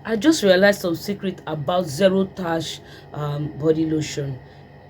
I just realized some secret about Zero Tache body lotion.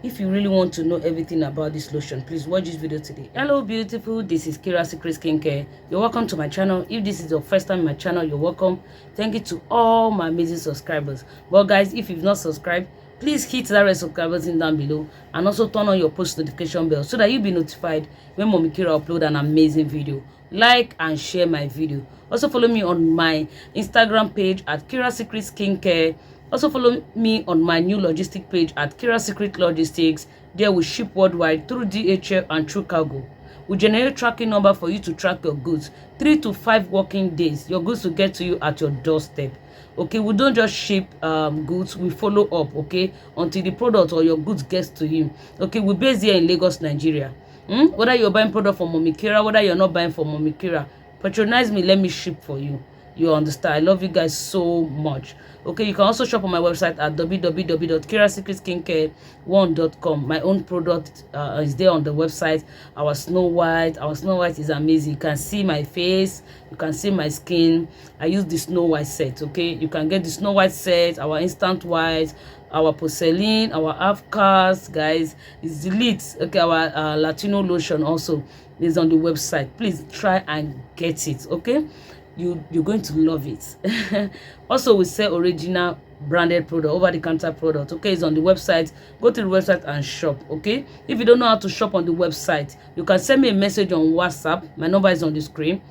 If you really want to know everything about this lotion, please watch this video today. Hello beautiful, this is Kirasecret Skincare. You're welcome to my channel. If this is your first time in my channel, you're welcome. Thank you to all my amazing subscribers. Well guys, if you've not subscribed, please hit that red subscribe button down below and also turn on your post notification bell so that you'll be notified when Mommy Kira upload an amazing video. Like and share my video. Also follow me on my Instagram page at Kirasecret Skincare. Also follow me on my new logistic page at Kirasecret Logistics. There we ship worldwide through DHL and through cargo. We generate tracking number for you to track your goods. 3 to 5 working days. Your goods will get to you at your doorstep. Okay, we don't just ship goods, we follow up, okay, until the product or your goods gets to you. Okay, we're based here in Lagos, Nigeria. Whether you're buying product from Mommy Kira, whether you're not buying from Mommy Kira, patronize me, let me ship for you. You understand? I love you guys so much. Okay, you can also shop on my website at www.kirasecretskincare1.com. My own product is there on the website. Our Snow White is amazing. You can see my face, you can see my skin. I use the Snow White set. Okay, you can get the Snow White set, our instant white, our porcelain, our 𝐓𝐘, guys. It's elite. Okay, our Latino lotion also is on the website. Please try and get it. Okay, you're going to love it. Also, we sell original branded product, over-the-counter product. Okay, it's on the website. Go to the website and shop. Okay, if you don't know how to shop on the website, you can send me a message on WhatsApp. My number is on the screen.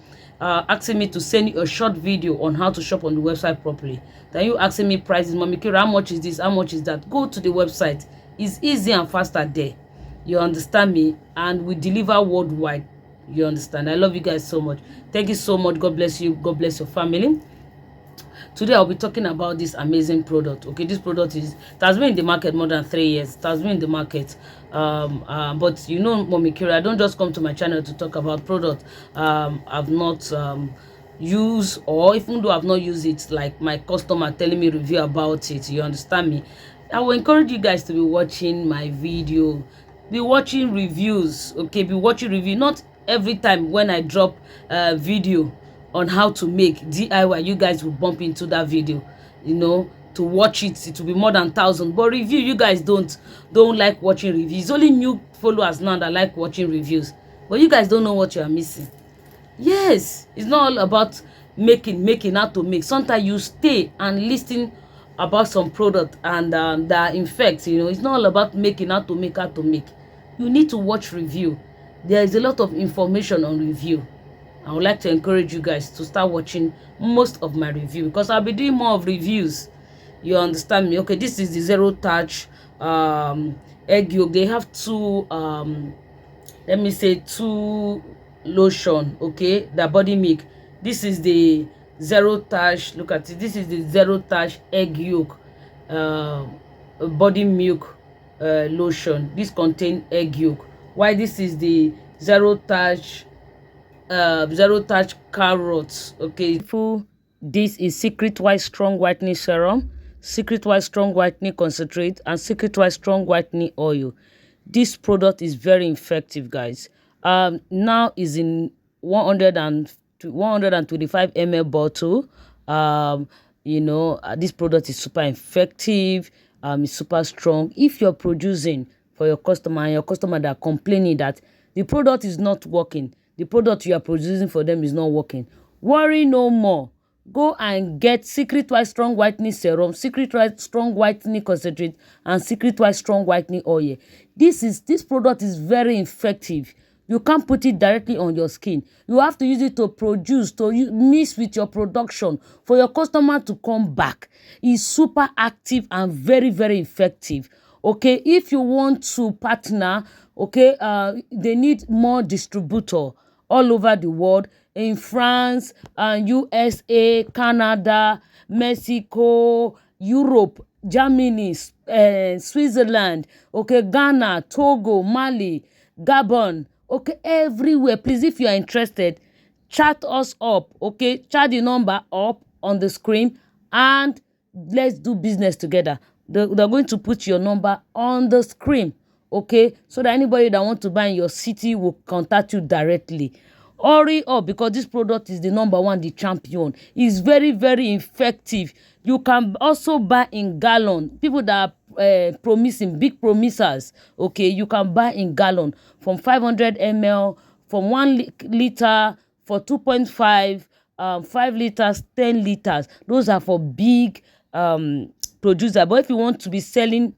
Asking me to send you a short video on how to shop on the website properly. Then you asking me prices, Mommy Kira, how much is this, how much is that? Go to the website. It's easy and faster there. You understand me? And we deliver worldwide. You understand? I love you guys so much. Thank you so much. God bless you. God bless your family. Today I'll be talking about this amazing product. Okay, this product it has been in the market more than 3 years. It has been in the market. But you know, Mommy Kira, I don't just come to my channel to talk about product I've not used, or even though I've not used it, like my customer telling me review about it. You understand me? I will encourage you guys to be watching my video, be watching reviews. Okay, be watching review. Not every time when I drop a video on how to make DIY, you guys will bump into that video, you know, to watch it. It will be more than 1,000. But review, you guys don't like watching reviews. It's only new followers now that like watching reviews. But you guys don't know what you are missing. Yes, it's not all about making how to make. Sometimes you stay and listen about some product and that in fact, you know, it's not all about making how to make. You need to watch review. There is a lot of information on review. I would like to encourage you guys to start watching most of my review, because I'll be doing more of reviews. You understand me? Okay, this is the Zero Tache egg yolk. They have two let me say two lotion, okay, the body milk. This is the Zero Tache. Look at it. This is the Zero Tache egg yolk body milk lotion. This contain egg yolk. Why this is the Zero Tache Carrot. Okay, this is Secret White Strong Whitening Serum, Secret White Strong Whitening Concentrate, and Secret White Strong Whitening Oil. This product is very effective, guys. Now is in 125 ml bottle. You know, this product is super effective. It's super strong. If you're producing for your customer and your customer that are complaining that the product is not working, the product you are producing for them is not working, worry no more. Go and get Secret White Strong Whitening Serum, Secret White Strong Whitening Concentrate, and Secret White Strong Whitening Oil. This product is very effective. You can't put it directly on your skin. You have to use it to produce, mix with your production for your customer to come back. It's super active and very, very effective. Okay, if you want to partner, okay, they need more distributor all over the world, in France, USA, Canada, Mexico, Europe, Germany, Switzerland, okay, Ghana, Togo, Mali, Gabon, okay, everywhere. Please, if you are interested, chat us up, okay, chat the number up on the screen and let's do business together. They're going to put your number on the screen, okay, so that anybody that wants to buy in your city will contact you directly. Hurry up, because this product is the #1, the champion. It's very, very effective. You can also buy in gallon. People that are promising, big promisers, okay, you can buy in gallon from 500 ml, from 1 liter, for 2.5, 5 liters, 10 liters. Those are for big producer. But if you want to be selling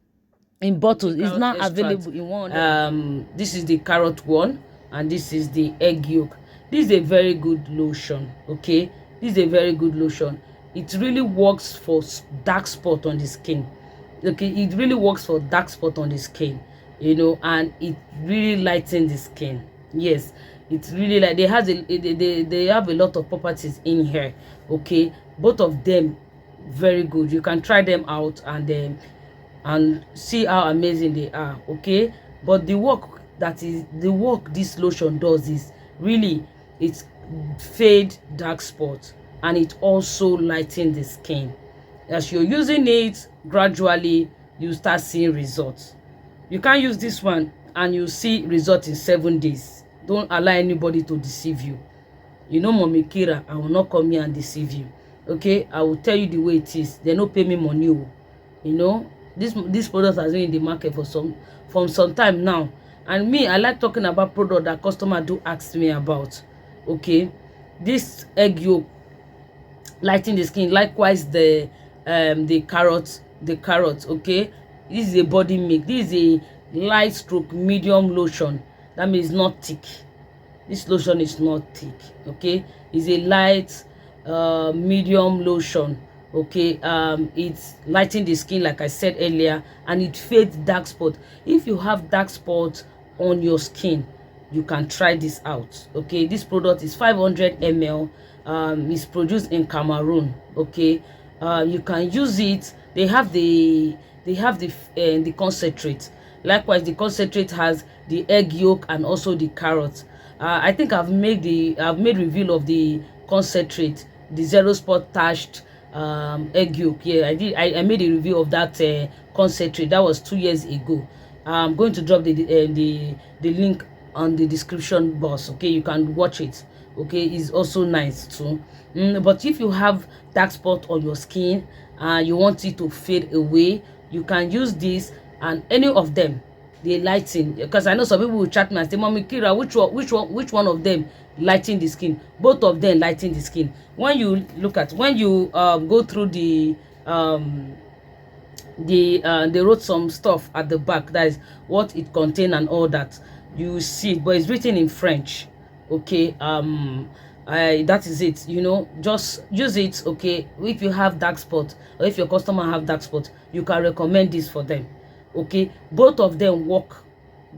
in bottles, it's not available in one. This is the carrot one, and this is the egg yolk. This is a very good lotion, okay? This is a very good lotion. It really works for dark spot on the skin, okay? It really works for dark spot on the skin, you know, and it really lightens the skin. Yes, it's really like they have a lot of properties in here, okay? Both of them very good. You can try them out and see how amazing they are, okay? But the work this lotion does is really, it fade dark spots, and it also lightens the skin. As you're using it, gradually you start seeing results. You can't use this one and you see results in 7 days. Don't allow anybody to deceive you. You know, Mommy Kira, I will not come here and deceive you, okay? I will tell you the way it is. They don't pay me money, you know. This product has been in the market for some time now, and me, I like talking about product that customer do ask me about, okay? This egg yolk lighting the skin. Likewise, the carrot, okay? This is a body milk. This is a light stroke medium lotion. That means not thick. This lotion is not thick, okay? It's a light medium lotion, okay? It's lighting the skin, like I said earlier, and it fades dark spot. If you have dark spots on your skin, you can try this out, okay? This product is 500 ml. It's produced in Cameroon, okay? You can use it. They have the concentrate. Likewise, the concentrate has the egg yolk and also the carrot. I think I've made review of the concentrate, the Zero Spot Tache egg yolk. Yeah, I did. I made a review of that concentrate. That was 2 years ago. I'm going to drop the link on the description box, okay? You can watch it, okay? It's also nice too. But if you have dark spot on your skin and you want it to fade away, you can use this, and any of them, they lighten. Because I know some people will chat me and say, Mommy Kira, which one of them lighten the skin? Both of them lighten the skin. When you go through they wrote some stuff at the back, that is what it contains and all that. You see it, but it's written in French, okay? That is it, you know. Just use it, okay? If you have dark spot, or if your customer have dark spot, you can recommend this for them, okay? Both of them work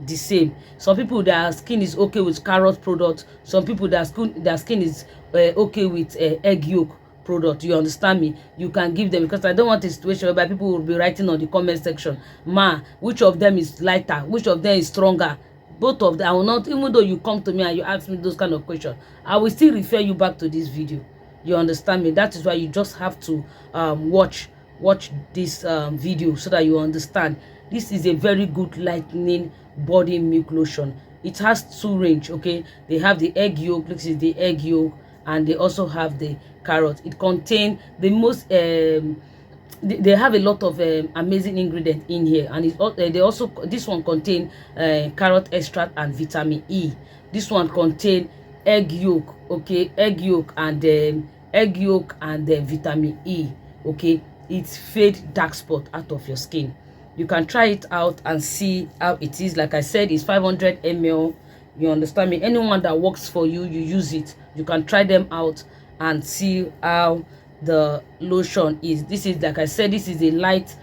the same. Some people, their skin is okay with carrot product. Some people, their skin is okay with egg yolk product. You understand me? You can give them, because I don't want a situation whereby people will be writing on the comment section, which of them is lighter, which of them is stronger. Both of them, I will not, even though you come to me and you ask me those kind of questions, I will still refer you back to this video. You understand me? That is why you just have to watch this video so that you understand. This is a very good lightening body milk lotion. It has 2 range, okay? They have the egg yolk, this is the egg yolk, and they also have the carrot. It contains the most they have a lot of amazing ingredients in here, and they also, this one contain carrot extract and vitamin E. This one contain egg yolk, okay? Egg yolk and vitamin E, okay? It fade dark spot out of your skin. You can try it out and see how it is. Like I said, it's 500 ml. You understand me? Anyone that works for you, you use it. You can try them out and see how the lotion is. This is, like I said, this is a light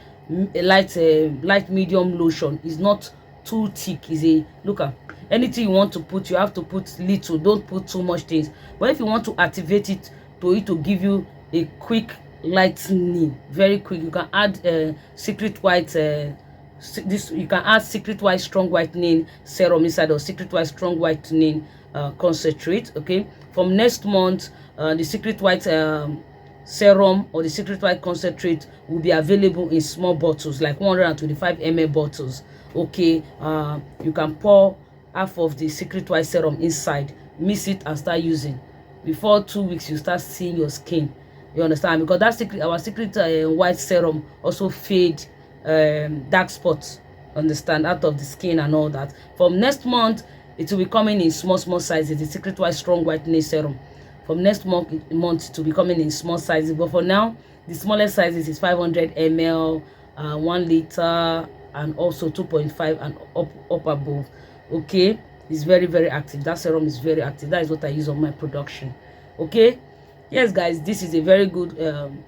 medium lotion. It's not too thick. It's a, look at, anything you want to put, you have to put little. Don't put too much things. But if you want to activate it to give you a quick lightening, very quick, you can add Secret White you can add Secret White strong whitening serum inside, or Secret White strong whitening concentrate, okay? From next month, the Secret White serum or the Secret White concentrate will be available in small bottles, like 125 ml bottles, okay? You can pour half of the Secret White serum inside mix it and start using. Before 2 weeks, you start seeing your skin. You understand? Because that secret, our secret white serum also fade dark spots, understand, out of the skin and all that. From next month, it will be coming in small sizes. The secret white strong whitening serum. From next month it will be coming in small sizes. But for now, the smallest sizes is 500 ml, 1 liter, and also 2.5 and up above. Okay, it's very active. That serum is very active. That is what I use on my production. Okay. Yes, guys, this is a very good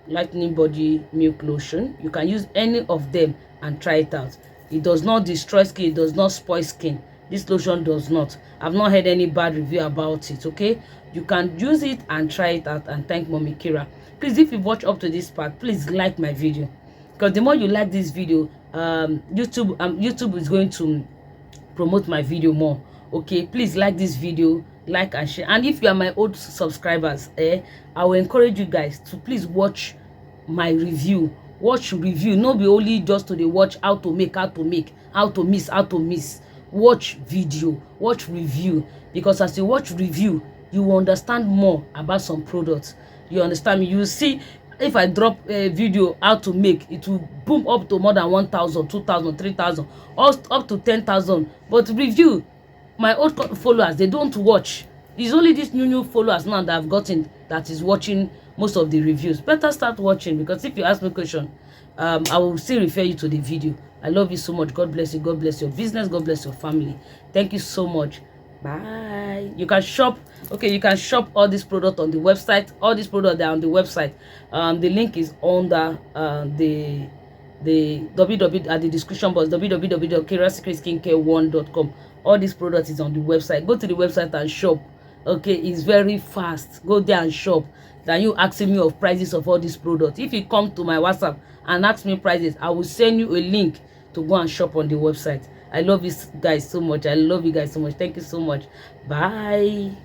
lightening body milk lotion. You can use any of them and try it out. It does not destroy skin. It does not spoil skin. This lotion does not. I've not heard any bad review about it. Okay, you can use it and try it out and thank Mommy Kira. Please, if you watch up to this part, please like my video, because the more you like this video, YouTube is going to promote my video more. Okay, please like this video, like and share. And if you are my old subscribers, I will encourage you guys to please watch my review. Watch review, no be only just to dey watch how to make, how to miss. Watch video, watch review, because as you watch review, you will understand more about some products. You understand me? You will see, if I drop a video how to make, it will boom up to more than 1,000, 2,000, 3,000, up to 10,000. But review, my old followers, they don't watch. It's only these new followers now that I've gotten that is watching most of the reviews. Better start watching, because if you ask me a question, I will still refer you to the video. I love you so much. God bless you. God bless your business. God bless your family. Thank you so much. Bye. You can shop. Okay, you can shop all these products on the website. All these products are on the website. The link is under the www at the description box, www.kirasecretskincare1.com. All these products is on the website. Go to the website and shop. Okay, it's very fast. Go there and shop than you asking me of prices of all these products. If you come to my WhatsApp and ask me prices, I will send you a link to go and shop on the website. I love you guys so much. I love you guys so much. Thank you so much. Bye.